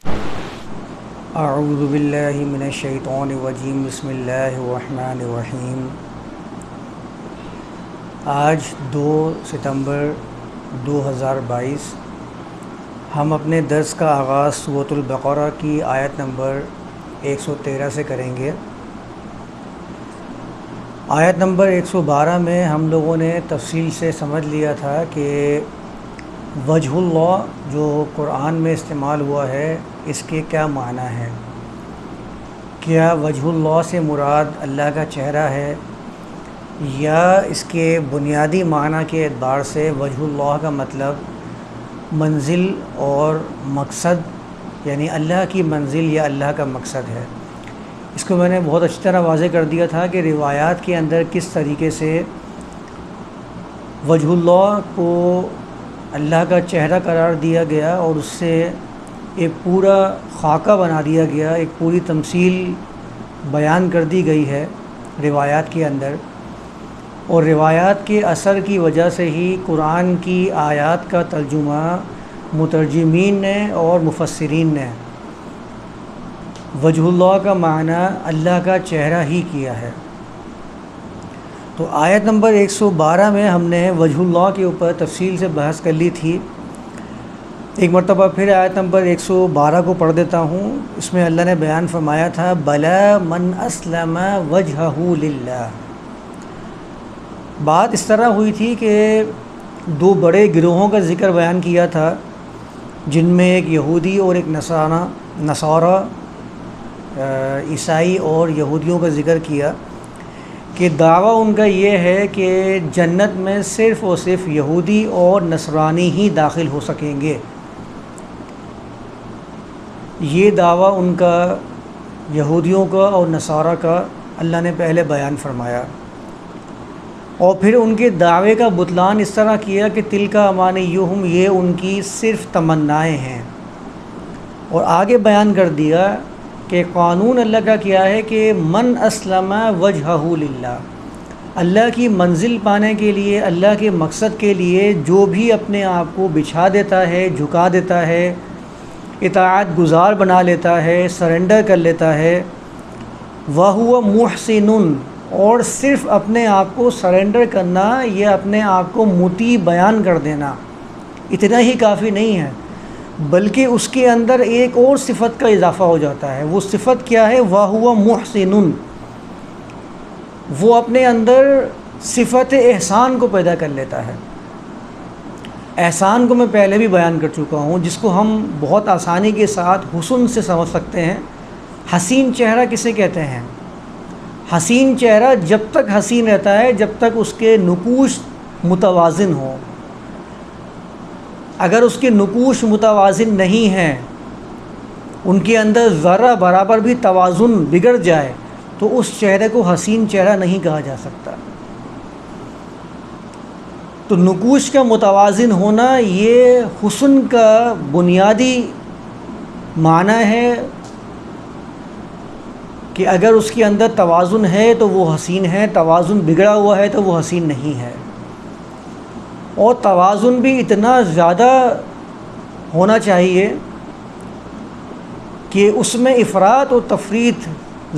اعوذ باللہ من الشیطان الرجیم بسم اللہ الرحمن الرحیم۔ آج 2 ستمبر 2022 ہم اپنے درس کا آغاز سورۃ البقرہ کی آیت نمبر 113 سے کریں گے۔ آیت نمبر 112 میں ہم لوگوں نے تفصیل سے سمجھ لیا تھا کہ وجہ اللہ جو قرآن میں استعمال ہوا ہے اس کے کیا معنی ہے۔ کیا وجہ اللہ سے مراد اللہ کا چہرہ ہے، یا اس کے بنیادی معنی کے اعتبار سے وجہ اللہ کا مطلب منزل اور مقصد، یعنی اللہ کی منزل یا اللہ کا مقصد ہے۔ اس کو میں نے بہت اچھی طرح واضح کر دیا تھا کہ روایات کے اندر کس طریقے سے وجہ اللہ کو اللہ کا چہرہ قرار دیا گیا اور اس سے ایک پورا خاکہ بنا دیا گیا، ایک پوری تمثیل بیان کر دی گئی ہے روایات کے اندر، اور روایات کے اثر کی وجہ سے ہی قرآن کی آیات کا ترجمہ مترجمین نے اور مفسرین نے وجہ اللہ کا معنی اللہ کا چہرہ ہی کیا ہے۔ تو آیت نمبر 112 میں ہم نے وجہ اللہ کے اوپر تفصیل سے بحث کر لی تھی۔ ایک مرتبہ پھر آیت نمبر 112 کو پڑھ دیتا ہوں۔ اس میں اللہ نے بیان فرمایا تھا بلا من اسلم وجہہ للہ۔ بات اس طرح ہوئی تھی کہ 2 بڑے گروہوں کا ذکر بیان کیا تھا، جن میں ایک یہودی اور ایک نصارہ عیسائی اور یہودیوں کا ذکر کیا کہ دعویٰ ان کا یہ ہے کہ جنت میں صرف اور صرف یہودی اور نصرانی ہی داخل ہو سکیں گے۔ یہ دعویٰ ان کا یہودیوں کا اور نصارہ کا اللہ نے پہلے بیان فرمایا، اور پھر ان کے دعوے کا بطلان اس طرح کیا کہ تلک امانیہم، یہ ان کی صرف تمنائیں ہیں، اور آگے بیان کر دیا کہ قانون اللہ کا کیا ہے کہ من اسلم وجہہ للہ، اللہ کی منزل پانے کے لیے، اللہ کے مقصد کے لیے جو بھی اپنے آپ کو بچھا دیتا ہے، جھکا دیتا ہے، اطاعت گزار بنا لیتا ہے، سرنڈر کر لیتا ہے، وَهُوَ مُحْسِنٌ، اور صرف اپنے آپ کو سرنڈر کرنا یا اپنے آپ کو مطیع بیان کر دینا اتنا ہی کافی نہیں ہے، بلکہ اس کے اندر ایک اور صفت کا اضافہ ہو جاتا ہے۔ وہ صفت کیا ہے؟ وَهُوَ مُحْسِنٌ، وہ اپنے اندر صفت احسان کو پیدا کر لیتا ہے۔ احسان کو میں پہلے بھی بیان کر چکا ہوں، جس کو ہم بہت آسانی کے ساتھ حسن سے سمجھ سکتے ہیں۔ حسین چہرہ کسے کہتے ہیں؟ حسین چہرہ جب تک حسین رہتا ہے جب تک اس کے نقوش متوازن ہوں۔ اگر اس کے نقوش متوازن نہیں ہیں، ان کے اندر ذرہ برابر بھی توازن بگڑ جائے تو اس چہرے کو حسین چہرہ نہیں کہا جا سکتا۔ تو نقوش کا متوازن ہونا یہ حسن کا بنیادی معنی ہے، کہ اگر اس کے اندر توازن ہے تو وہ حسین ہے، توازن بگڑا ہوا ہے تو وہ حسین نہیں ہے۔ اور توازن بھی اتنا زیادہ ہونا چاہیے کہ اس میں افراط و تفریط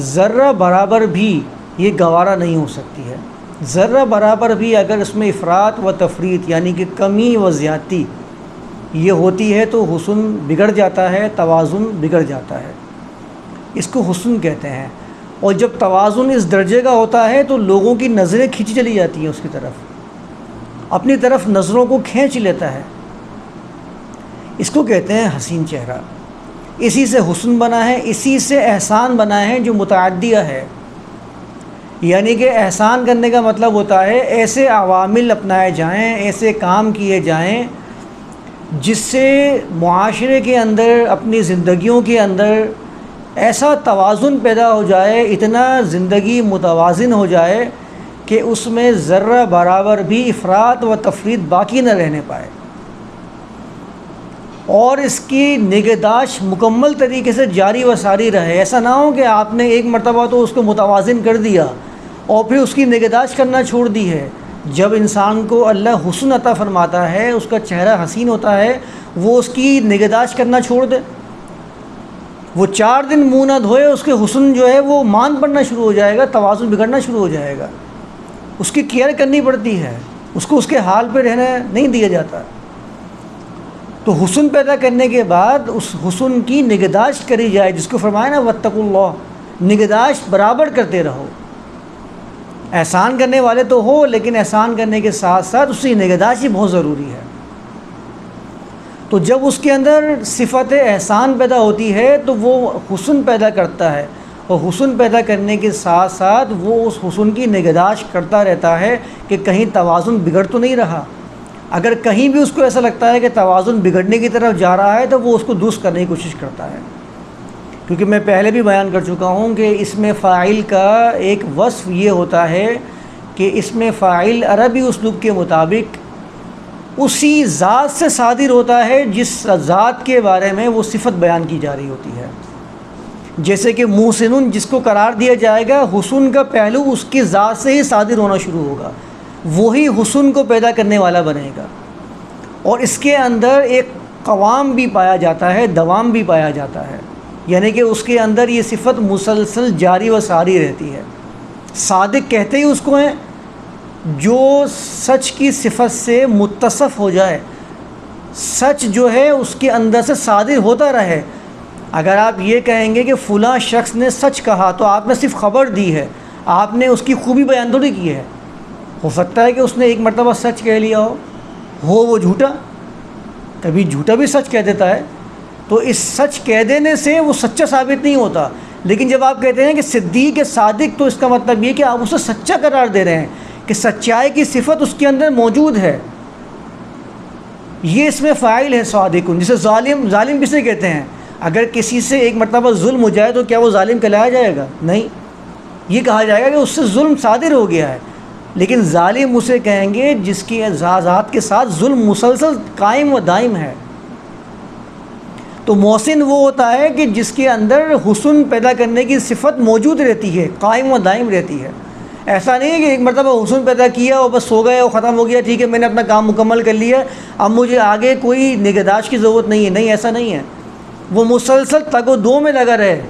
ذرہ برابر بھی یہ گوارا نہیں ہو سکتی ہے۔ ذرہ برابر بھی اگر اس میں افراط و تفریط یعنی کہ کمی و زیادتی یہ ہوتی ہے تو حسن بگڑ جاتا ہے، توازن بگڑ جاتا ہے۔ اس کو حسن کہتے ہیں۔ اور جب توازن اس درجے کا ہوتا ہے تو لوگوں کی نظریں کھینچی چلی جاتی ہیں اس کی طرف، اپنی طرف نظروں کو کھینچ لیتا ہے۔ اس کو کہتے ہیں حسین چہرہ۔ اسی سے حسن بنا ہے، اسی سے احسان بنا ہے جو متعدیہ ہے، یعنی کہ احسان کرنے کا مطلب ہوتا ہے ایسے عوامل اپنائے جائیں، ایسے کام کیے جائیں جس سے معاشرے کے اندر، اپنی زندگیوں کے اندر ایسا توازن پیدا ہو جائے، اتنا زندگی متوازن ہو جائے کہ اس میں ذرہ برابر بھی افراط و تفریط باقی نہ رہنے پائے، اور اس کی نگہداشت مکمل طریقے سے جاری و ساری رہے۔ ایسا نہ ہو کہ آپ نے ایک مرتبہ تو اس کو متوازن کر دیا اور پھر اس کی نگہداشت کرنا چھوڑ دی ہے۔ جب انسان کو اللہ حسن عطا فرماتا ہے، اس کا چہرہ حسین ہوتا ہے، وہ اس کی نگہداشت کرنا چھوڑ دے، وہ 4 دن منہ نہ دھوئے، اس کے حسن جو ہے وہ مان پڑنا شروع ہو جائے گا، توازن بگڑنا شروع ہو جائے گا. اس کی کیئر کرنی پڑتی ہے، اس کو اس کے حال پہ رہنا نہیں دیا جاتا. تو حسن پیدا کرنے کے بعد اس حسن کی نگہداشت کری جائے، جس کو فرمایا نا واتقوا اللہ، نگہداشت برابر کرتے رہو. احسان کرنے والے تو ہو، لیکن احسان کرنے کے ساتھ ساتھ اس کی نگہداشت بہت ضروری ہے. تو جب اس کے اندر صفت احسان پیدا ہوتی ہے تو وہ حسن پیدا کرتا ہے، اور حسن پیدا کرنے کے ساتھ ساتھ وہ اس حسن کی نگہداشت کرتا رہتا ہے کہ کہیں توازن بگڑ تو نہیں رہا. اگر کہیں بھی اس کو ایسا لگتا ہے کہ توازن بگڑنے کی طرف جا رہا ہے تو وہ اس کو درست کرنے کی کوشش کرتا ہے. کیونکہ میں پہلے بھی بیان کر چکا ہوں کہ اس میں فاعل کا ایک وصف یہ ہوتا ہے کہ اس میں فاعل عربی اسلوب کے مطابق اسی ذات سے صادر ہوتا ہے جس ذات کے بارے میں وہ صفت بیان کی جا رہی ہوتی ہے. جیسے کہ محسن جس کو قرار دیا جائے گا، حسن کا پہلو اس کی ذات سے ہی صادر ہونا شروع ہوگا، وہی حسن کو پیدا کرنے والا بنے گا. اور اس کے اندر ایک قوام بھی پایا جاتا ہے، دوام بھی پایا جاتا ہے، یعنی کہ اس کے اندر یہ صفت مسلسل جاری و ساری رہتی ہے. صادق کہتے ہی اس کو ہیں جو سچ کی صفت سے متصف ہو جائے، سچ جو ہے اس کے اندر سے صادر ہوتا رہے. اگر آپ یہ کہیں گے کہ فلاں شخص نے سچ کہا تو آپ نے صرف خبر دی ہے، آپ نے اس کی خوبی بیان تھوڑی کی ہے. ہو سکتا ہے کہ اس نے ایک مرتبہ سچ کہہ لیا ہو وہ جھوٹا، کبھی جھوٹا بھی سچ کہہ دیتا ہے، تو اس سچ کہہ دینے سے وہ سچا ثابت نہیں ہوتا. لیکن جب آپ کہتے ہیں کہ صدیق صادق، تو اس کا مطلب یہ کہ آپ اسے سچا قرار دے رہے ہیں کہ سچائی کی صفت اس کے اندر موجود ہے. یہ اس میں فاعل ہے صادق. جسے ظالم کسے کہتے ہیں؟ اگر کسی سے ایک مرتبہ ظلم ہو جائے تو کیا وہ ظالم کہلایا جائے گا؟ نہیں، یہ کہا جائے گا کہ اس سے ظلم صادر ہو گیا ہے. لیکن ظالم اسے کہیں گے جس کی ذات کے ساتھ ظلم مسلسل قائم و دائم ہے. تو محسن وہ ہوتا ہے کہ جس کے اندر حسن پیدا کرنے کی صفت موجود رہتی ہے، قائم و دائم رہتی ہے. ایسا نہیں ہے کہ ایک مرتبہ حسن پیدا کیا اور بس سو گئے اور ختم ہو گیا، ٹھیک ہے میں نے اپنا کام مکمل کر لیا، اب مجھے آگے کوئی نگہداشت کی ضرورت نہیں ہے. نہیں، ایسا نہیں ہے. وہ مسلسل تگ و دو میں لگا رہے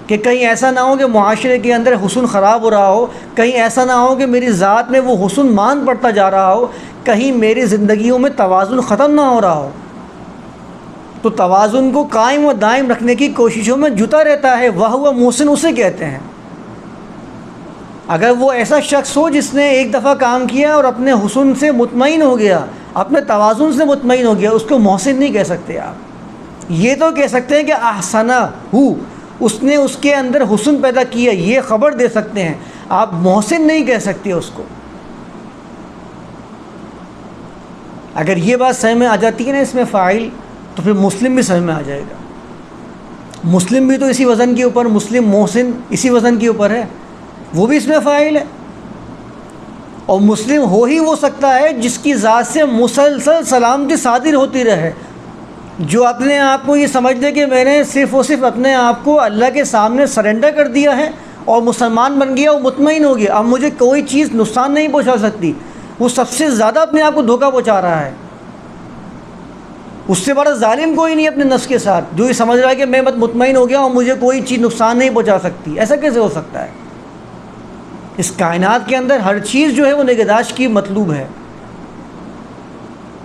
کہ کہیں ایسا نہ ہو کہ معاشرے کے اندر حسن خراب ہو رہا ہو، کہیں ایسا نہ ہو کہ میری ذات میں وہ حسن مان پڑتا جا رہا ہو، کہیں میری زندگیوں میں توازن ختم نہ ہو رہا ہو. تو توازن کو قائم و دائم رکھنے کی کوششوں میں جتا رہتا ہے. وہ محسن اسے کہتے ہیں. اگر وہ ایسا شخص ہو جس نے ایک دفعہ کام کیا اور اپنے حسن سے مطمئن ہو گیا، اپنے توازن سے مطمئن ہو گیا، اس کو محسن نہیں کہہ سکتے آپ. یہ تو کہہ سکتے ہیں کہ احسنہ ہو، اس نے اس کے اندر حسن پیدا کیا، یہ خبر دے سکتے ہیں. آپ محسن نہیں کہہ سکتے اس کو. اگر یہ بات سمجھ میں آ جاتی ہے نا اس میں فاعل، تو پھر مسلم بھی سمجھ میں آ جائے گا. مسلم بھی تو اسی وزن کے اوپر، مسلم محسن اسی وزن کے اوپر ہے، وہ بھی اس میں فاعل ہے. اور مسلم ہو ہی وہ سکتا ہے جس کی ذات سے مسلسل سلامتی صادر ہوتی رہے، جو اپنے آپ کو یہ سمجھ دے کہ میں نے صرف اور صرف اپنے آپ کو اللہ کے سامنے سرنڈر کر دیا ہے اور مسلمان بن گیا اور مطمئن ہو گیا، اب مجھے کوئی چیز نقصان نہیں پہنچا سکتی. وہ سب سے زیادہ اپنے آپ کو دھوکہ پہنچا رہا ہے. اس سے بڑا ظالم کوئی نہیں اپنے نفس کے ساتھ، جو یہ سمجھ رہا ہے کہ میں مطمئن ہو گیا اور مجھے کوئی چیز نقصان نہیں پہنچا سکتی. ایسا کیسے ہو سکتا ہے؟ اس کائنات کے اندر ہر چیز جو ہے وہ نگہداشت کی مطلوب ہے.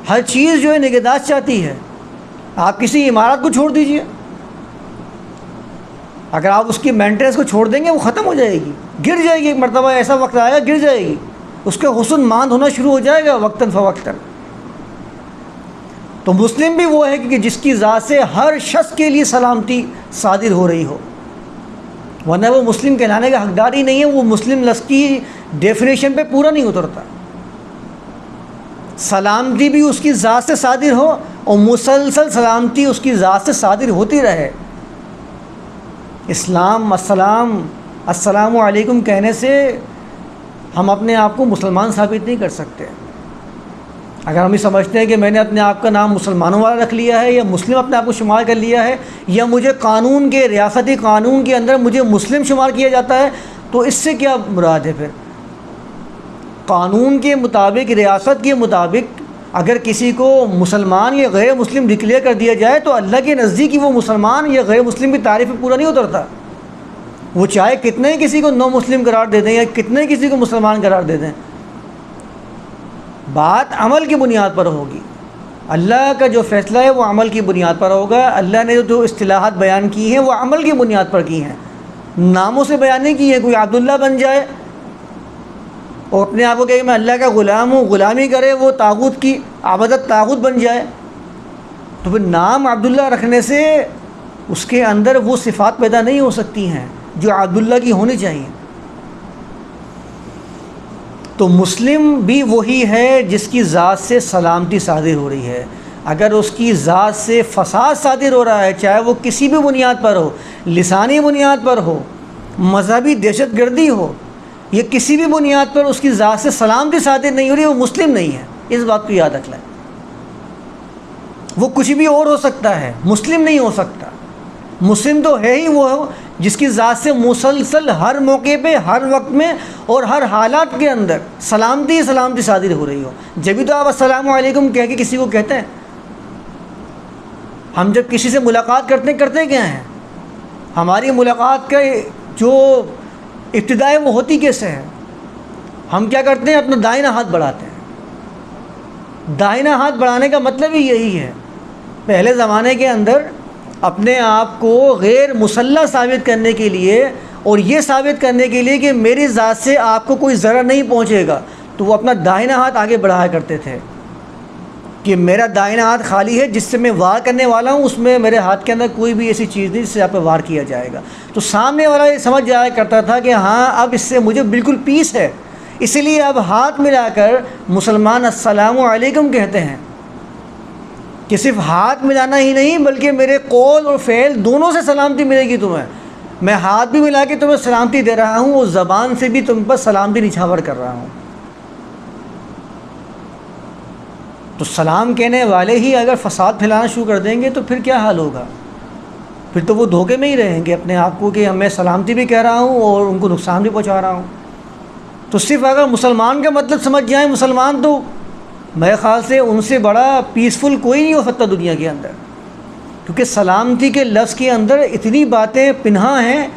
ہر چیز جو ہے نگہداشت چاہتی ہے. آپ کسی عمارت کو چھوڑ دیجئے، اگر آپ اس کی مینٹیننس کو چھوڑ دیں گے وہ ختم ہو جائے گی، گر جائے گی. ایک مرتبہ ایسا وقت آئے گا گر جائے گی، اس کا حسن ماند ہونا شروع ہو جائے گا وقتاً فوقتاً. تو مسلم بھی وہ ہے کہ جس کی ذات سے ہر شخص کے لیے سلامتی صادر ہو رہی ہو، ورنہ وہ مسلم کہلانے کا حقدار ہی نہیں ہے. وہ مسلم لفظ کی ڈیفینیشن پہ پورا نہیں اترتا. سلامتی بھی اس کی ذات سے صادر ہو اور مسلسل سلامتی اس کی ذات سے صادر ہوتی رہے. السلام علیکم کہنے سے ہم اپنے آپ کو مسلمان ثابت نہیں کر سکتے. اگر ہم یہ سمجھتے ہیں کہ میں نے اپنے آپ کا نام مسلمانوں والا رکھ لیا ہے یا مسلم اپنے آپ کو شمار کر لیا ہے، یا مجھے قانون کے ریاستی قانون کے اندر مجھے مسلم شمار کیا جاتا ہے، تو اس سے کیا مراد ہے؟ پھر قانون کے مطابق، ریاست کے مطابق اگر کسی کو مسلمان یا غیر مسلم ڈکلیئر کر دیا جائے تو اللہ کے نزدیک وہ مسلمان یا غیر مسلم کی تعریف میں پورا نہیں اترتا. وہ چاہے کتنے کسی کو نو مسلم قرار دے دیں یا کتنے کسی کو مسلمان قرار دے دیں، بات عمل کی بنیاد پر ہوگی. اللہ کا جو فیصلہ ہے وہ عمل کی بنیاد پر ہوگا. اللہ نے جو اصطلاحات بیان کی ہیں وہ عمل کی بنیاد پر کی ہیں، ناموں سے بیان نہیں کی ہیں. کوئی عبداللہ بن جائے اور اپنے آپ کو کہے کہ میں اللہ کا غلام ہوں، غلامی کرے، وہ طاغوت کی عبادت طاغوت بن جائے، تو پھر نام عبداللہ رکھنے سے اس کے اندر وہ صفات پیدا نہیں ہو سکتی ہیں جو عبداللہ کی ہونی چاہیے. تو مسلم بھی وہی ہے جس کی ذات سے سلامتی صادر ہو رہی ہے. اگر اس کی ذات سے فساد صادر ہو رہا ہے، چاہے وہ کسی بھی بنیاد پر ہو، لسانی بنیاد پر ہو، مذہبی دہشت گردی ہو، یہ کسی بھی بنیاد پر اس کی ذات سے سلامتی صادر نہیں ہو رہی، وہ مسلم نہیں ہے. اس بات کو یاد رکھ لیں. وہ کچھ بھی اور ہو سکتا ہے، مسلم نہیں ہو سکتا. مسلم تو ہے ہی وہ جس کی ذات سے مسلسل ہر موقع پہ، ہر وقت میں اور ہر حالات کے اندر سلامتی صادر ہو رہی ہو. جبھی تو آپ السلام علیکم کہہ کے کسی کو کہتے ہیں. ہم جب کسی سے ملاقات کرتے کیا ہیں؟ ہماری ملاقات کا جو ابتدا ہے وہ ہوتی کیسے ہے؟ ہم کیا کرتے ہیں؟ اپنا دائنا ہاتھ بڑھاتے ہیں. دائنا ہاتھ بڑھانے کا مطلب ہی یہی ہے. پہلے زمانے کے اندر اپنے آپ کو غیر مسلح ثابت کرنے کے لیے اور یہ ثابت کرنے کے لیے کہ میری ذات سے آپ کو کوئی ضرر نہیں پہنچے گا، تو وہ اپنا دائنا ہاتھ آگے بڑھایا کرتے تھے کہ میرا دائنا ہاتھ خالی ہے، جس سے میں وار کرنے والا ہوں اس میں میرے ہاتھ کے اندر کوئی بھی ایسی چیز نہیں جس سے آپ پہ وار کیا جائے گا. تو سامنے والا یہ سمجھ جایا کرتا تھا کہ ہاں اب اس سے مجھے بالکل پیس ہے، اسی لیے اب ہاتھ ملا کر مسلمان السلام علیکم کہتے ہیں کہ صرف ہاتھ ملانا ہی نہیں بلکہ میرے قول اور فعل دونوں سے سلامتی ملے گی تمہیں. میں ہاتھ بھی ملا کے تمہیں سلامتی دے رہا ہوں اور زبان سے بھی تم پر سلامتی نچھاور کر رہا ہوں. تو سلام کہنے والے ہی اگر فساد پھیلانا شروع کر دیں گے تو پھر کیا حال ہوگا؟ پھر تو وہ دھوکے میں ہی رہیں گے اپنے آپ کو کہ میں سلامتی بھی کہہ رہا ہوں اور ان کو نقصان بھی پہنچا رہا ہوں. تو صرف اگر مسلمان کا مطلب سمجھ جائیں مسلمان، تو میرے خیال سے ان سے بڑا پیسفل کوئی نہیں ہو سکتا دنیا کے اندر. کیونکہ سلامتی کے لفظ کے اندر اتنی باتیں پنہا ہیں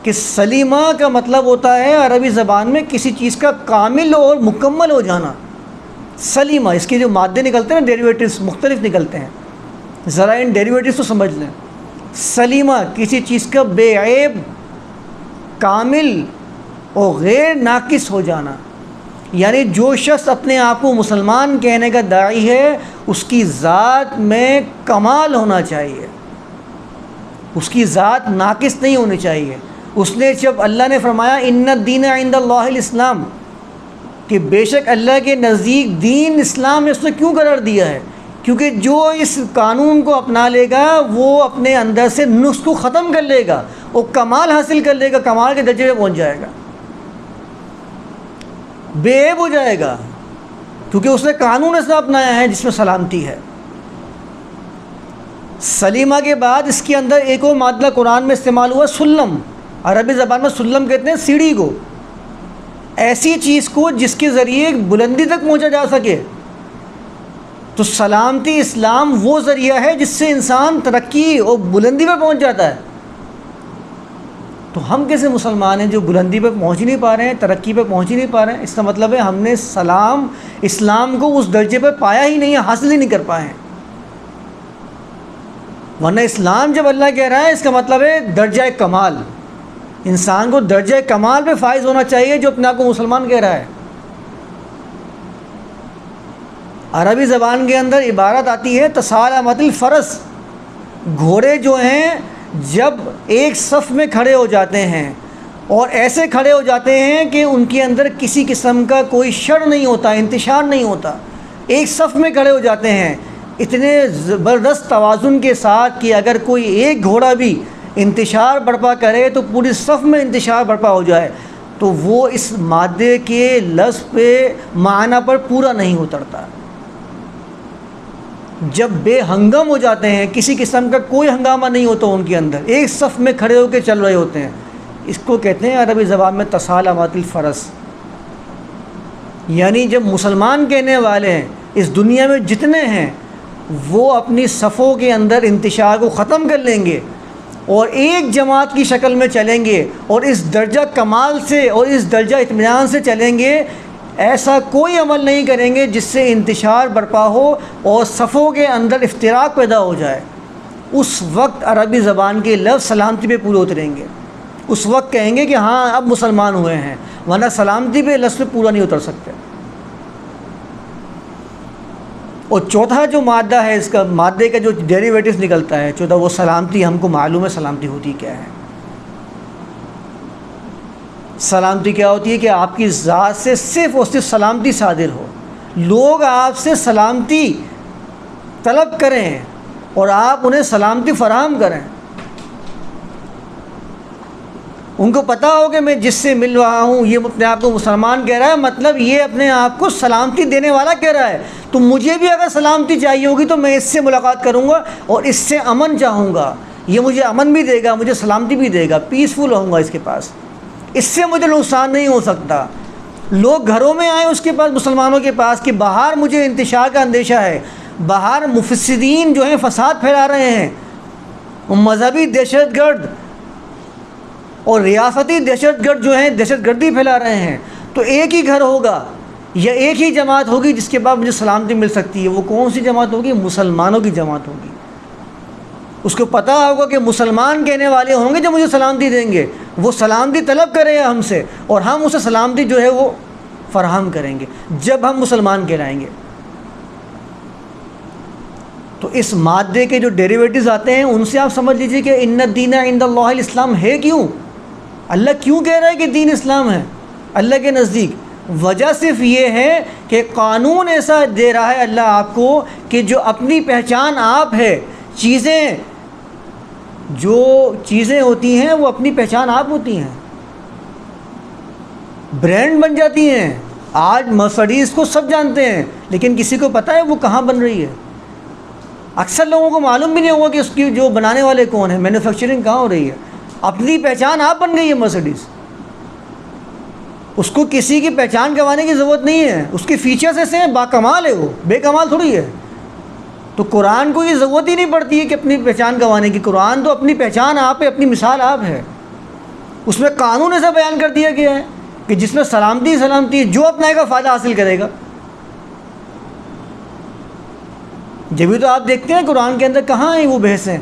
کہ سلیمہ کا مطلب ہوتا ہے عربی زبان میں کسی چیز کا کامل اور مکمل ہو جانا. سلیمہ، اس کے جو مادے نکلتے ہیں نا، ڈیریویٹیوز مختلف نکلتے ہیں، ذرا ان ڈیریویٹیوز کو سمجھ لیں. سلیمہ کسی چیز کا بے عیب، کامل اور غیر ناقص ہو جانا. یعنی جو شخص اپنے آپ کو مسلمان کہنے کا داعی ہے اس کی ذات میں کمال ہونا چاہیے، اس کی ذات ناقص نہیں ہونی چاہیے. اس نے جب اللہ نے فرمایا ان الدین عند اللہ الاسلام، کہ بے شک اللہ کے نزدیک دین اسلام، اس نے کیوں قرار دیا ہے؟ کیونکہ جو اس قانون کو اپنا لے گا وہ اپنے اندر سے نقص کو ختم کر لے گا، وہ کمال حاصل کر لے گا، کمال کے درجے پہ پہنچ جائے گا، بے عیب ہو جائے گا، کیونکہ اس نے قانون ایسا اپنایا ہے جس میں سلامتی ہے. سلیمہ کے بعد اس کے اندر ایک اور مادہ قرآن میں استعمال ہوا، سلم. عربی زبان میں سلم کہتے ہیں سیڑھی کو، ایسی چیز کو جس کے ذریعے بلندی تک پہنچا جا سکے. تو سلامتی اسلام وہ ذریعہ ہے جس سے انسان ترقی اور بلندی پہ پہنچ جاتا ہے. تو ہم کیسے مسلمان ہیں جو بلندی پہ پہنچ ہی نہیں پا رہے ہیں، ترقی پہ پہنچ ہی نہیں پا رہے ہیں؟ اس کا مطلب ہے ہم نے اسلام کو اس درجے پہ پایا ہی نہیں ہے، حاصل ہی نہیں کر پائے ہیں. ورنہ اسلام جب اللہ کہہ رہا ہے اس کا مطلب ہے درجہ کمال. انسان کو درجہ کمال پہ فائز ہونا چاہیے جو اپنے آپ کو مسلمان کہہ رہا ہے. عربی زبان کے اندر عبارت آتی ہے تسالمت الفرس. گھوڑے جو ہیں جب ایک صف میں کھڑے ہو جاتے ہیں اور ایسے کھڑے ہو جاتے ہیں کہ ان کے اندر کسی قسم کا کوئی شر نہیں ہوتا، انتشار نہیں ہوتا، ایک صف میں کھڑے ہو جاتے ہیں اتنے زبردست توازن کے ساتھ کہ اگر کوئی ایک گھوڑا بھی انتشار برپا کرے تو پوری صف میں انتشار برپا ہو جائے، تو وہ اس مادے کے لفظ پہ معنی پر پورا نہیں اترتا. جب بے ہنگم ہو جاتے ہیں، کسی قسم کا کوئی ہنگامہ نہیں ہوتا ان کے اندر، ایک صف میں کھڑے ہو کے چل رہے ہوتے ہیں، اس کو کہتے ہیں عربی زبان میں تسالمت الفرس. یعنی جب مسلمان کہنے والے ہیں اس دنیا میں جتنے ہیں وہ اپنی صفوں کے اندر انتشار کو ختم کر لیں گے اور ایک جماعت کی شکل میں چلیں گے اور اس درجہ کمال سے اور اس درجہ اطمینان سے چلیں گے، ایسا کوئی عمل نہیں کریں گے جس سے انتشار برپا ہو اور صفوں کے اندر افتراق پیدا ہو جائے۔ اس وقت عربی زبان کے لفظ سلامتی پہ پورے اتریں گے، اس وقت کہیں گے کہ ہاں اب مسلمان ہوئے ہیں، ورنہ سلامتی پہ لفظ پہ پورا نہیں اتر سکتے۔ اور چوتھا جو مادہ ہے، اس کا مادے کا جو ڈیریویٹیوز نکلتا ہے چوتھا، وہ سلامتی۔ ہم کو معلوم ہے سلامتی ہوتی کیا ہے۔ سلامتی کیا ہوتی ہے کہ آپ کی ذات سے صرف اور صرف سلامتی صادر ہو، لوگ آپ سے سلامتی طلب کریں اور آپ انہیں سلامتی فراہم کریں۔ ان کو پتہ ہو کہ میں جس سے مل رہا ہوں یہ اپنے آپ کو مسلمان کہہ رہا ہے، مطلب یہ اپنے آپ کو سلامتی دینے والا کہہ رہا ہے، تو مجھے بھی اگر سلامتی چاہیے ہوگی تو میں اس سے ملاقات کروں گا اور اس سے امن چاہوں گا، یہ مجھے امن بھی دے گا، مجھے سلامتی بھی دے گا، پیسفل ہوں گا اس کے پاس، اس سے مجھے نقصان نہیں ہو سکتا۔ لوگ گھروں میں آئیں اس کے پاس، مسلمانوں کے پاس، کہ باہر مجھے انتشار کا اندیشہ ہے، باہر مفسدین جو ہیں فساد پھیلا رہے ہیں، مذہبی دہشت گرد اور ریاستی دہشت گرد جو ہیں دہشت گردی پھیلا رہے ہیں، تو ایک ہی گھر ہوگا یا ایک ہی جماعت ہوگی جس کے بعد مجھے سلامتی مل سکتی ہے۔ وہ کون سی جماعت ہوگی؟ مسلمانوں کی جماعت ہوگی۔ اس کو پتہ ہوگا کہ مسلمان کہنے والے ہوں گے جو مجھے سلامتی دیں گے، وہ سلامتی طلب کریں ہم سے اور ہم اسے سلامتی جو ہے وہ فراہم کریں گے جب ہم مسلمان کہلائیں گے۔ تو اس مادے کے جو ڈیریویٹیوز آتے ہیں ان سے آپ سمجھ لیجئے کہ ان الدین عند اللہ الاسلام ہے کیوں؟ اللہ کیوں کہہ رہا ہے کہ دین اسلام ہے اللہ کے نزدیک؟ وجہ صرف یہ ہے کہ قانون ایسا دے رہا ہے اللہ آپ کو کہ جو اپنی پہچان آپ ہے، جو چیزیں ہوتی ہیں وہ اپنی پہچان آپ ہوتی ہیں، برانڈ بن جاتی ہیں۔ آج مرسڈیز کو سب جانتے ہیں لیکن کسی کو پتہ ہے وہ کہاں بن رہی ہے؟ اکثر لوگوں کو معلوم بھی نہیں ہوگا کہ اس کی جو بنانے والے کون ہیں، مینوفیکچرنگ کہاں ہو رہی ہے۔ اپنی پہچان آپ بن گئی ہے مرسڈیز، اس کو کسی کی پہچان گنوانے کی ضرورت نہیں ہے، اس کے فیچرز ایسے ہیں، باکمال ہے، وہ بے کمال تھوڑی ہے۔ تو قرآن کو یہ ضرورت ہی نہیں پڑتی ہے کہ اپنی پہچان گنوانے کی، قرآن تو اپنی پہچان آپ ہے، اپنی مثال آپ ہے۔ اس میں قانون ایسا بیان کر دیا گیا ہے کہ جس میں سلامتی ہے، جو اپنائے گا فائدہ حاصل کرے گا۔ جبھی تو آپ دیکھتے ہیں قرآن کے اندر کہاں ہیں وہ بحثیں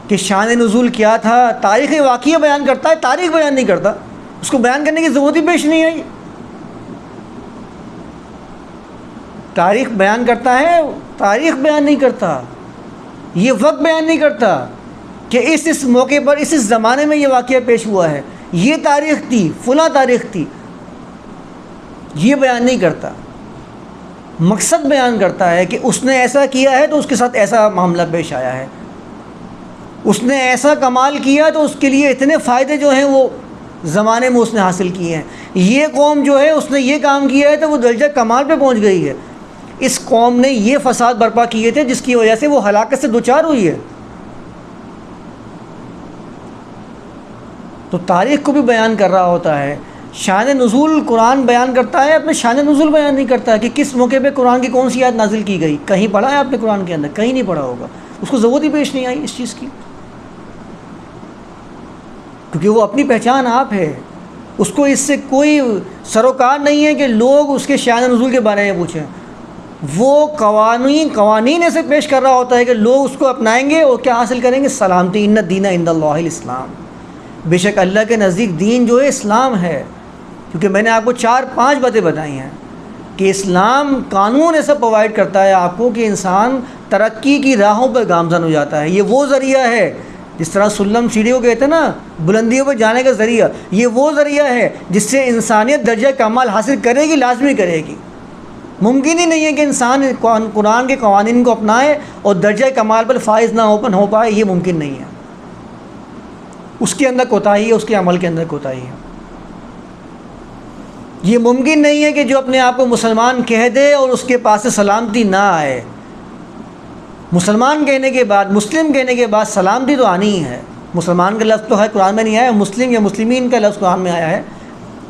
کہ شان نزول کیا تھا، تاریخ واقعہ بیان کرتا ہے، تاریخ بیان نہیں کرتا، اس کو بیان کرنے کی ضرورت ہی پیش نہیں آئی۔ تاریخ بیان کرتا ہے، تاریخ بیان نہیں کرتا، یہ وقت بیان نہیں کرتا کہ اس موقع پر اس زمانے میں یہ واقعہ پیش ہوا ہے، یہ تاریخ تھی، فلاں تاریخ تھی، یہ بیان نہیں کرتا۔ مقصد بیان کرتا ہے کہ اس نے ایسا کیا ہے تو اس کے ساتھ ایسا معاملہ پیش آیا ہے، اس نے ایسا کمال کیا تو اس کے لیے اتنے فائدے جو ہیں وہ زمانے میں اس نے حاصل کیے ہیں، یہ قوم جو ہے اس نے یہ کام کیا ہے تو وہ درجہ کمال پہ پہنچ گئی ہے، اس قوم نے یہ فساد برپا کیے تھے جس کی وجہ سے وہ ہلاکت سے دوچار ہوئی ہے۔ تو تاریخ کو بھی بیان کر رہا ہوتا ہے۔ شان نزول قرآن بیان کرتا ہے، اپنے شان نزول بیان نہیں کرتا کہ کس موقع پہ قرآن کی کون سی آیت نازل کی گئی۔ کہیں پڑھا ہے آپ نے قرآن کے اندر؟ کہیں نہیں پڑھا ہوگا، اس کو ضرورت ہی پیش نہیں آئی اس چیز کی، کیونکہ وہ اپنی پہچان آپ ہے، اس کو اس سے کوئی سروکار نہیں ہے کہ لوگ اس کے شان نزول کے بارے میں پوچھیں۔ وہ قوانین ایسے پیش کر رہا ہوتا ہے کہ لوگ اس کو اپنائیں گے اور کیا حاصل کریں گے؟ سلامتی۔ ان الدین عند اللہ الاسلام، بے شک اللہ کے نزدیک دین جو ہے اسلام ہے، کیونکہ میں نے آپ کو 4-5 باتیں بتائی ہیں کہ اسلام قانون ایسا پرووائڈ کرتا ہے آپ کو کہ انسان ترقی کی راہوں پر گامزن ہو جاتا ہے۔ یہ وہ ذریعہ ہے، جس طرح سلم سیڑھی کو کہتے ہیں نا، بلندیوں پر جانے کا ذریعہ، یہ وہ ذریعہ ہے جس سے انسانیت درجہ کمال حاصل کرے گی، لازمی کرے گی۔ ممکن ہی نہیں ہے کہ انسان قرآن کے قوانین کو اپنائے اور درجہ کمال پر فائز نہ ہو پائے، یہ ممکن نہیں ہے۔ اس کے اندر کوتاہی ہے، اس کے عمل کے اندر کوتاہی ہے۔ یہ ممکن نہیں ہے کہ جو اپنے آپ کو مسلمان کہہ دے اور اس کے پاس سے سلامتی نہ آئے۔ مسلمان کہنے کے بعد، مسلم کہنے کے بعد سلامتی تو آنی ہی ہے۔ مسلمان کا لفظ تو ہے قرآن میں نہیں آیا، مسلم یا مسلمین کا لفظ قرآن میں آیا ہے۔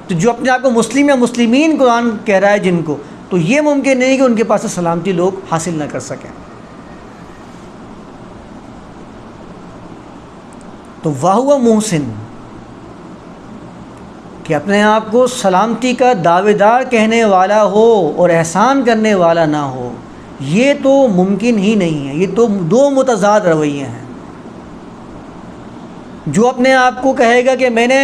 تو جو اپنے آپ کو مسلم یا مسلمین قرآن کہہ رہا ہے جن کو، تو یہ ممکن نہیں کہ ان کے پاس سے سلامتی لوگ حاصل نہ کر سکیں۔ تو وَهُوَ محسن، کہ اپنے آپ کو سلامتی کا دعوے دار کہنے والا ہو اور احسان کرنے والا نہ ہو، یہ تو ممکن ہی نہیں ہے۔ یہ تو دو متضاد رویے ہیں۔ جو اپنے آپ کو کہے گا کہ میں نے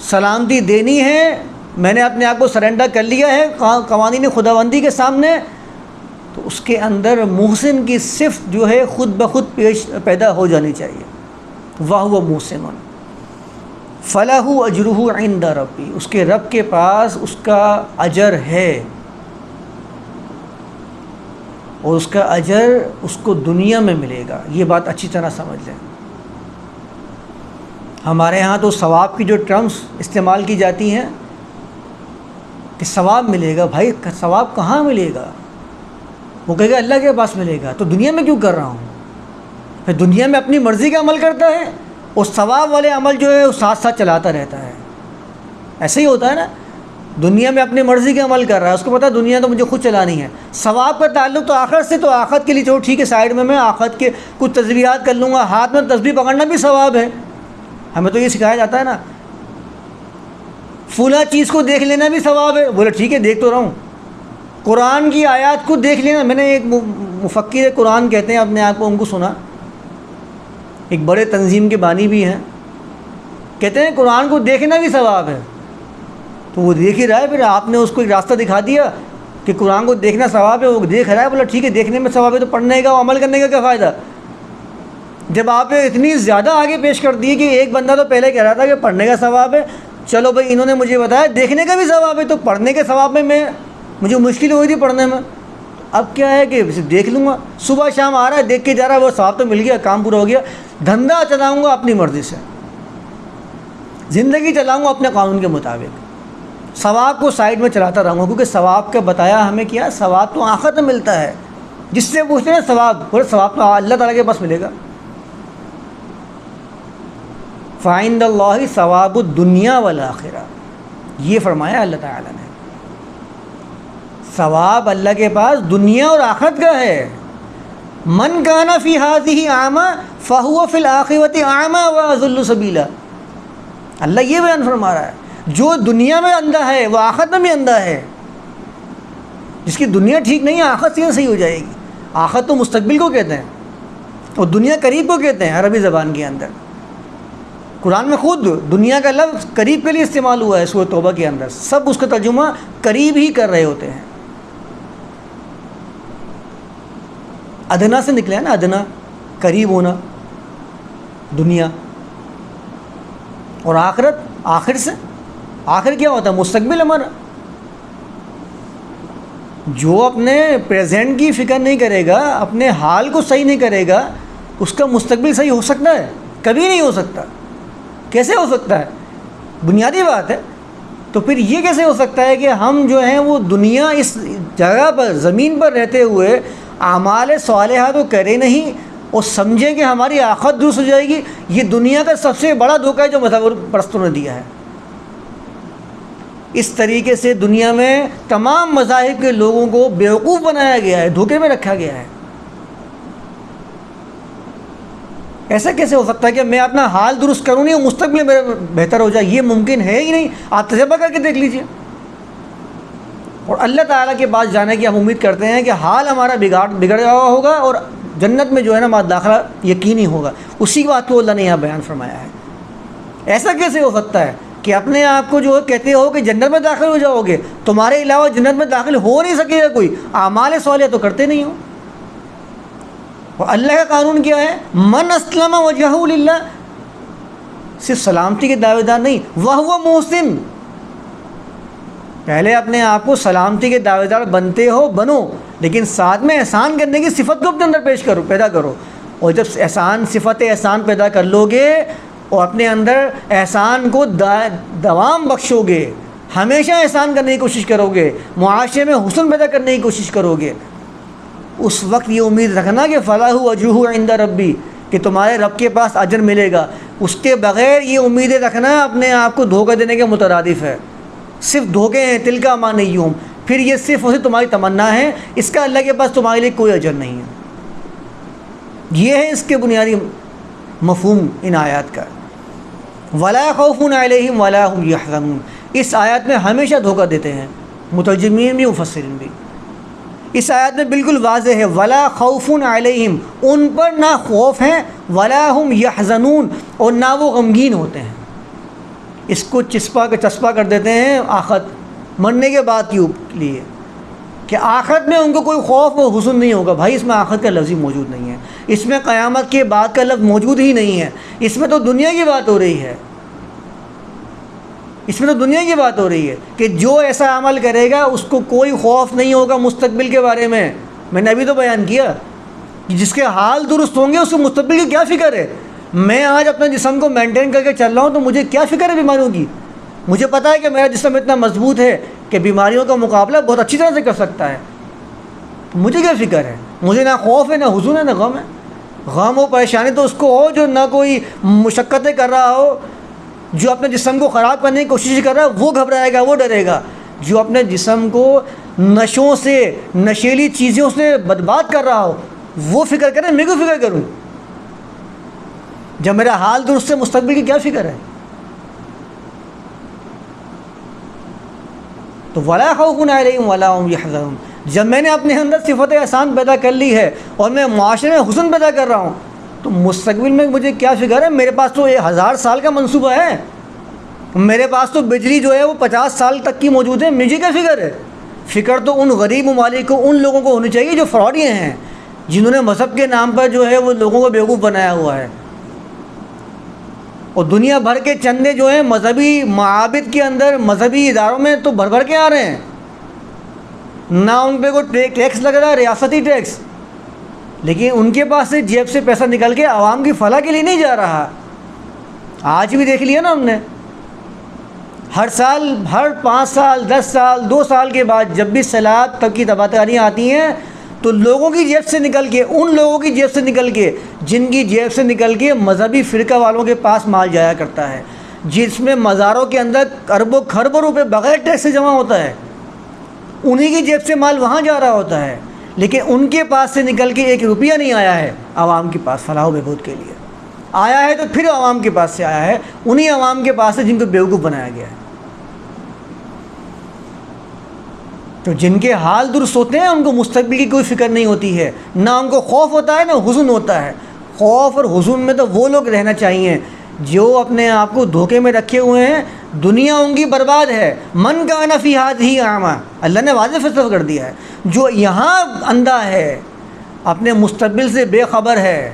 سلامتی دینی ہے، میں نے اپنے آپ کو سرنڈر کر لیا ہے قوانین خداوندی کے سامنے، تو اس کے اندر محسن کی صفت جو ہے خود بخود پیدا ہو جانی چاہیے۔ وَهُوَ مُحْسِنٌ فَلَهُ أَجْرُهُ عِنْدَ رَبِّهِ، اس کے رب کے پاس اس کا اجر ہے، اور اس کا اجر اس کو دنیا میں ملے گا۔ یہ بات اچھی طرح سمجھ لیں۔ ہمارے ہاں تو ثواب کی جو ٹرمز استعمال کی جاتی ہیں کہ ثواب ملے گا، بھائی ثواب کہاں ملے گا؟ وہ کہے گا اللہ کے پاس ملے گا، تو دنیا میں کیوں کر رہا ہوں؟ پھر دنیا میں اپنی مرضی کا عمل کرتا ہے، اور ثواب والے عمل جو ہے وہ ساتھ ساتھ چلاتا رہتا ہے۔ ایسے ہی ہوتا ہے نا، دنیا میں اپنی مرضی کا عمل کر رہا ہے، اس کو پتا دنیا تو مجھے خود چلانی ہے۔ ثواب کا تعلق تو آخرت سے، تو آخرت کے لیے چلو ٹھیک ہے، سائیڈ میں آخرت کے کچھ تسبیحات کر لوں گا، ہاتھ میں تسبیح پکڑنا بھی ثواب ہے۔ ہمیں تو یہ سکھایا جاتا ہے نا، فلاں چیز کو دیکھ لینا بھی ثواب ہے، بولے ٹھیک ہے دیکھ تو رہا ہوں۔ قرآن کی آیات کو دیکھ لینا، میں نے ایک مفکر قرآن کہتے ہیں اپنے آپ کو، ان کو سنا، ایک بڑے تنظیم کے بانی بھی ہیں، کہتے ہیں قرآن کو دیکھنا بھی ثواب ہے۔ تو وہ دیکھ ہی رہا ہے، پھر آپ نے اس کو ایک راستہ دکھا دیا کہ قرآن کو دیکھنا ثواب ہے، وہ دیکھ رہا ہے، بولا ٹھیک ہے دیکھنے میں ثواب ہے تو پڑھنے کا عمل کرنے کا کیا فائدہ؟ جب آپ نے اتنی زیادہ آگے پیش کر دی کہ ایک بندہ تو پہلے کہہ رہا تھا کہ پڑھنے کا ثواب ہے، چلو بھائی انہوں نے مجھے بتایا دیکھنے کا بھی ثواب ہے، تو پڑھنے کے ثواب میں مجھے مشکل ہوئی تھی پڑھنے میں، اب کیا ہے کہ دیکھ لوں گا، صبح شام آ رہا ہے دیکھ کے جا رہا ہے، وہ ثواب تو مل گیا، کام پورا ہو گیا، دھندا چلاؤں گا اپنی مرضی سے، زندگی چلاؤں گا اپنے قانون کے مطابق، ثواب کو سائیڈ میں چلاتا رہوں گا، کیونکہ ثواب کا بتایا ہمیں کیا، ثواب تو آخرت میں ملتا ہے۔ جس سے پوچھتے ہیں ثواب، بولے ثواب تو اللہ تعالیٰ کے پاس ملے گا۔ فَعِندَ اللَّهِ ثواب الدنیا والآخرہ، یہ فرمایا اللہ تعالیٰ نے، ثواب اللہ کے پاس دنیا اور آخرت کا ہے۔ من کان فی ہذہ اعمی فہو فی الآخرۃ اعمی واضل سبیلا، اللہ یہ بیان فرما رہا ہے، جو دنیا میں اندھا ہے وہ آخرت میں بھی اندھا ہے۔ جس کی دنیا ٹھیک نہیں ہے آخرت سے صحیح ہو جائے گی۔ آخرت تو مستقبل کو کہتے ہیں، اور دنیا قریب کو کہتے ہیں عربی زبان کے اندر۔ قرآن میں خود دنیا کا لفظ قریب کے لیے استعمال ہوا ہے، سورۃ توبہ کے اندر سب اس کا ترجمہ قریب ہی کر رہے ہوتے ہیں۔ ادنا سے نکلا ہے نا، ادنا قریب ہونا دنیا، اور آخرت آخر سے، آخر کیا ہوتا ہے؟ مستقبل ہمارا۔ جو اپنے پریزنٹ کی فکر نہیں کرے گا، اپنے حال کو صحیح نہیں کرے گا، اس کا مستقبل صحیح ہو سکتا ہے؟ کبھی نہیں ہو سکتا۔ کیسے ہو سکتا ہے؟ بنیادی بات ہے۔ تو پھر یہ کیسے ہو سکتا ہے کہ ہم جو ہیں وہ دنیا اس جگہ پر زمین پر رہتے ہوئے اعمال صالحہ تو کرے نہیں اور سمجھیں کہ ہماری آخرت درست ہو جائے گی؟ یہ دنیا کا سب سے بڑا دھوکہ ہے جو مذہب پرستوں نے دیا ہے۔ اس طریقے سے دنیا میں تمام مذاہب کے لوگوں کو بیوقوف بنایا گیا ہے، دھوکے میں رکھا گیا ہے۔ ایسا کیسے ہو سکتا ہے کہ میں اپنا حال درست کروں نہیں اور مستقبل میں بہتر ہو جائے؟ یہ ممکن ہے ہی نہیں۔ آپ تجربہ کر کے دیکھ لیجئے۔ اور اللہ تعالیٰ کے پاس جانے کی ہم امید کرتے ہیں کہ حال ہمارا بگڑا ہوا ہوگا اور جنت میں جو ہے نا ہمارا داخلہ یقینی ہوگا۔ اسی بات کو اللہ نے یہاں بیان فرمایا ہے۔ ایسا کیسے ہو سکتا ہے کہ اپنے آپ کو جو کہتے ہو کہ جنت میں داخل ہو جاؤ گے، تمہارے علاوہ جنت میں داخل ہو نہیں سکے گا کوئی، اعمال صالحہ تو کرتے نہیں ہو۔ اور اللہ کا قانون کیا ہے؟ من اسلم وجہہ للہ، صرف سلامتی کے دعوے دار نہیں، وہو محسن، پہلے اپنے آپ کو سلامتی کے دعوے دار بنتے ہو بنو، لیکن ساتھ میں احسان کرنے کی صفت کو اپنے اندر پیدا کرو۔ اور جب صفت احسان پیدا کر لو گے اور اپنے اندر احسان کو دوام بخشو گے، ہمیشہ احسان کرنے کی کوشش کرو گے، معاشرے میں حسن پیدا کرنے کی کوشش کرو گے، اس وقت یہ امید رکھنا کہ فلاح اجرہ عند ربی، کہ تمہارے رب کے پاس اجر ملے گا۔ اس کے بغیر یہ امیدیں رکھنا اپنے آپ کو دھوکہ دینے کے مترادف ہے۔ صرف دھوکے ہیں، تلک امانیہم، پھر یہ صرف اسے تمہاری تمنا ہے، اس کا اللہ کے پاس تمہارے لیے کوئی اجر نہیں ہے۔ یہ ہے اس کے بنیادی مفہوم ان آیات کا۔ ولا خوف علیہم ولا هم یحزنون، اس آیات میں ہمیشہ دھوکہ دیتے ہیں مترجمین بھی مفسرین بھی۔ اس آیات میں بالکل واضح ہے ولا خوف علیہم، ان پر نہ خوف ہے، ولا هم یحزنون، اور نہ وہ غمگین ہوتے ہیں۔ اس کو چسپا کر دیتے ہیں آخرت مرنے کے بعد کے لیے کہ آخرت میں ان کو کوئی خوف و حزن نہیں ہوگا۔ بھائی اس میں آخرت کا لفظ ہی موجود نہیں ہے، اس میں قیامت کے بعد کا لفظ موجود ہی نہیں ہے، اس میں تو دنیا کی بات ہو رہی ہے، اس میں تو دنیا کی بات ہو رہی ہے کہ جو ایسا عمل کرے گا اس کو کوئی خوف نہیں ہوگا مستقبل کے بارے میں۔ میں نے ابھی تو بیان کیا کہ جس کے حال درست ہوں گے اس کو مستقبل کی کیا فکر ہے۔ میں آج اپنے جسم کو مینٹین کر کے چل رہا ہوں تو مجھے کیا فکر ہے بیماریوں کی؟ مجھے پتہ ہے کہ میرا جسم اتنا مضبوط ہے کہ بیماریوں کا مقابلہ بہت اچھی طرح سے کر سکتا ہے، مجھے کیا فکر ہے؟ مجھے نہ خوف ہے، نہ حزن ہے، نہ غم ہے۔ غم و پریشانی تو اس کو ہو جو نہ کوئی مشقتیں کر رہا ہو، جو اپنے جسم کو خراب کرنے کی کوشش کر رہا ہے وہ گھبرائے گا، وہ ڈرے گا۔ جو اپنے جسم کو نشوں سے، نشیلی چیزوں سے برباد کر رہا ہو وہ فکر کرے، میں کیوں فکر کروں جب میرا حال درست سے مستقبل کی کیا فکر ہے؟ تو ولا خوف علیہم ولا هم یحزنون، جب میں نے اپنے اندر صفت احسان پیدا کر لی ہے اور میں معاشرے میں حسن پیدا کر رہا ہوں تو مستقبل میں مجھے کیا فکر ہے؟ میرے پاس تو 1000 سال کا منصوبہ ہے، میرے پاس تو بجلی جو ہے وہ 50 سال تک کی موجود ہے، مجھے کیا فکر ہے؟ فکر تو ان غریب ممالک کو، ان لوگوں کو ہونی چاہیے جو فراڈی ہیں، جنہوں نے مذہب کے نام پر جو ہے وہ لوگوں کو بیوقوف بنایا ہوا ہے، اور دنیا بھر کے چندے جو ہیں مذہبی معابد کے اندر، مذہبی اداروں میں تو بھر کے آ رہے ہیں، نہ ان پہ کوئی ٹیکس لگ رہا ہے، ریاستی ٹیکس، لیکن ان کے پاس سے جیب سے پیسہ نکل کے عوام کی فلاح کے لیے نہیں جا رہا۔ آج بھی دیکھ لیا نا ہم نے، ہر سال، ہر 5 سال، 10 سال، 2 سال کے بعد جب بھی سیلاب تک کی تباہکاریاں آتی ہیں تو لوگوں کی جیب سے نکل کے، ان لوگوں کی جیب سے نکل کے، جن کی جیب سے نکل کے مذہبی فرقہ والوں کے پاس مال جایا کرتا ہے، جس میں مزاروں کے اندر اربوں کھربوں روپے بغیر ٹیکس سے جمع ہوتا ہے، انہی کی جیب سے مال وہاں جا رہا ہوتا ہے، لیکن ان کے پاس سے نکل کے 1 روپیہ نہیں آیا ہے عوام کے پاس فلاح و بہبود کے لیے۔ آیا ہے تو پھر عوام کے پاس سے آیا ہے، انہی عوام کے پاس سے جن کو بیوقوف بنایا گیا ہے۔ تو جن کے حال درست ہوتے ہیں ان کو مستقبل کی کوئی فکر نہیں ہوتی ہے، نہ ان کو خوف ہوتا ہے نہ حزن ہوتا ہے۔ خوف اور حزن میں تو وہ لوگ رہنا چاہیے جو اپنے آپ کو دھوکے میں رکھے ہوئے ہیں، دنیا ان کی برباد ہے۔ من کان فی ہذہ اعمی، اللہ نے واضح فیصلہ کر دیا ہے، جو یہاں اندھا ہے، اپنے مستقبل سے بے خبر ہے،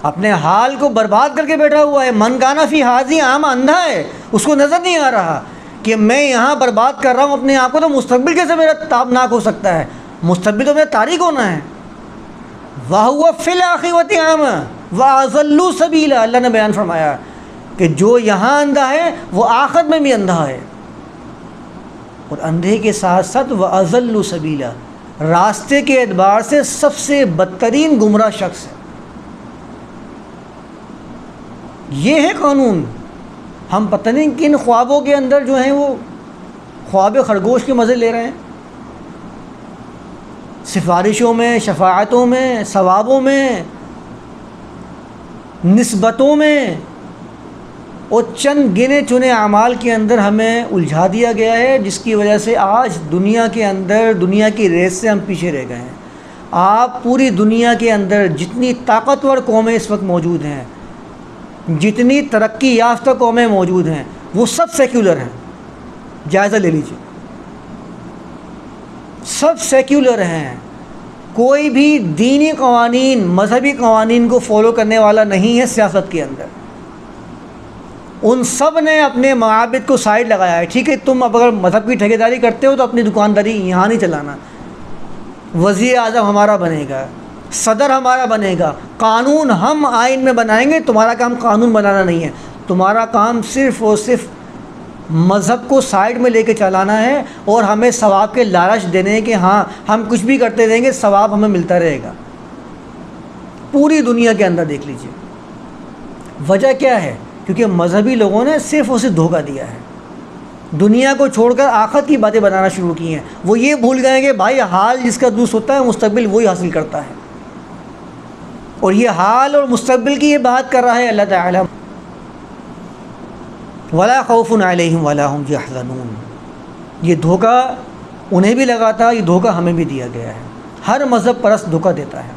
اپنے حال کو برباد کر کے بیٹھا ہوا ہے، من کان فی ہذہ اعمی، اندھا ہے، اس کو نظر نہیں آ رہا کہ میں یہاں برباد کر رہا ہوں اپنے آپ کو، تو مستقبل کیسے میرا تابناک ہو سکتا ہے؟ مستقبل تو میرا تاریک ہونا ہے۔ وَهُوَ فِي الْآخِرَةِ أَعْمَىٰ وَأَضَلُّ سَبِيلًا، اللہ نے بیان فرمایا کہ جو یہاں اندھا ہے وہ آخرت میں بھی اندھا ہے، اور اندھے کے ساتھ ساتھ وَأَضَلُّ سَبِيلًا، راستے کے اعتبار سے سب سے بدترین گمراہ شخص ہے۔ یہ ہے قانون۔ ہم پتہ نہیں کن خوابوں کے اندر جو ہیں وہ خواب خرگوش کے مزے لے رہے ہیں، سفارشوں میں، شفاعتوں میں، ثوابوں میں، نسبتوں میں، اور چند گنے چنے اعمال کے اندر ہمیں الجھا دیا گیا ہے، جس کی وجہ سے آج دنیا کے اندر، دنیا کی ریس سے ہم پیچھے رہ گئے ہیں۔ آپ پوری دنیا کے اندر جتنی طاقتور قومیں اس وقت موجود ہیں، جتنی ترقی یافتہ قومیں موجود ہیں، وہ سب سیکولر ہیں، جائزہ لے لیجیے، سب سیکولر ہیں، کوئی بھی دینی قوانین، مذہبی قوانین کو فالو کرنے والا نہیں ہے سیاست کے اندر۔ ان سب نے اپنے معابد کو سائڈ لگایا ہے۔ ٹھیک ہے، تم اب اگر مذہب کی ٹھیکیداری کرتے ہو تو اپنی دکانداری یہاں نہیں چلانا، وزیر اعظم ہمارا بنے گا، صدر ہمارا بنے گا، قانون ہم آئین میں بنائیں گے، تمہارا کام قانون بنانا نہیں ہے، تمہارا کام صرف اور صرف مذہب کو سائڈ میں لے کے چلانا ہے، اور ہمیں ثواب کے لالچ دینے ہیں کہ ہاں ہم کچھ بھی کرتے رہیں گے، ثواب ہمیں ملتا رہے گا۔ پوری دنیا کے اندر دیکھ لیجئے، وجہ کیا ہے؟ کیونکہ مذہبی لوگوں نے صرف اسے دھوکہ دیا ہے، دنیا کو چھوڑ کر آخرت کی باتیں بنانا شروع کی ہیں. وہ یہ بھول گئے کہ بھائی حال جس کا درست ہوتا ہے مستقبل وہی حاصل کرتا ہے. اور یہ حال اور مستقبل کی یہ بات کر رہا ہے اللہ تعالیٰ. ولا خوف علیہم ولا هم یحزنون. یہ دھوکہ انہیں بھی لگا تھا، یہ دھوکہ ہمیں بھی دیا گیا ہے. ہر مذہب پرست دھوکہ دیتا ہے.